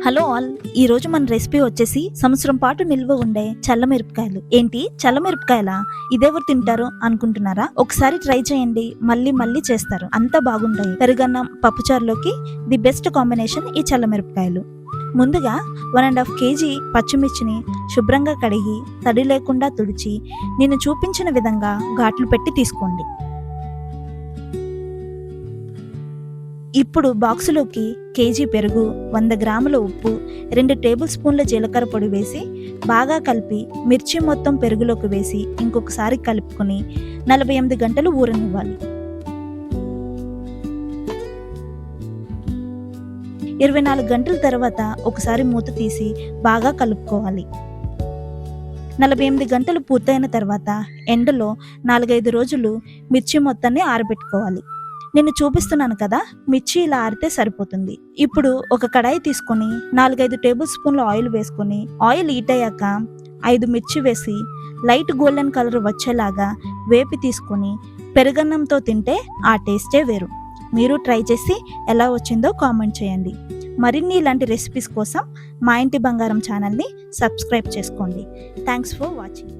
Hello all, ఈ రోజు మన రెసిపీ వచ్చేసి సంవత్సరం పాటు నిల్వ ఉండే చల్లమిరపకాయలు. ఏంటి చల్లమిరపకాయలా? ఇదెవరు తింటారు అనుకుంటున్నారా? ఒకసారి ట్రై చేయండి, మళ్ళీ మళ్ళీ చేస్తారు, అంత బాగుంటాయి. పెరుగన్నం, పప్పుచారులోకి ది బెస్ట్ కాంబినేషన్ ఈ చల్లమిరపకాయలు. ముందుగా 1.5 kg పచ్చిమిర్చిని శుభ్రంగా కడిగి తడి లేకుండా తుడిచి నేను చూపించిన విధంగా ఘాట్లు పెట్టి తీసుకోండి. ఇప్పుడు బాక్సులోకి కేజీ పెరుగు, 100 గ్రాముల ఉప్పు, 2 టేబుల్ స్పూన్ల జీలకర్ర పొడి వేసి బాగా కలిపి మిర్చి మొత్తం పెరుగులోకి వేసి ఇంకొకసారి కలుపుకొని 48 గంటలు ఊరనివ్వాలి. 24 గంటల తర్వాత ఒకసారి మూత తీసి బాగా కలుపుకోవాలి. 48 గంటలు పూర్తయిన తర్వాత ఎండలో 4-5 రోజులు మిర్చి మొత్తాన్ని ఆరబెట్టుకోవాలి. నేను చూపిస్తున్నాను కదా, మిర్చి ఇలా ఆరితే సరిపోతుంది. ఇప్పుడు ఒక కడాయి తీసుకొని 4-5 టేబుల్ స్పూన్ల ఆయిల్ వేసుకొని ఆయిల్ హీట్ అయ్యాక 5 మిర్చి వేసి లైట్ గోల్డెన్ కలర్ వచ్చేలాగా వేపి తీసుకొని పెరుగన్నంతో తింటే ఆ టేస్టే వేరు. మీరు ట్రై చేసి ఎలా వచ్చిందో కామెంట్ చేయండి. మరిన్ని ఇలాంటి రెసిపీస్ కోసం మా ఇంటి బంగారం ఛానల్ని సబ్స్క్రైబ్ చేసుకోండి. Thanks for watching.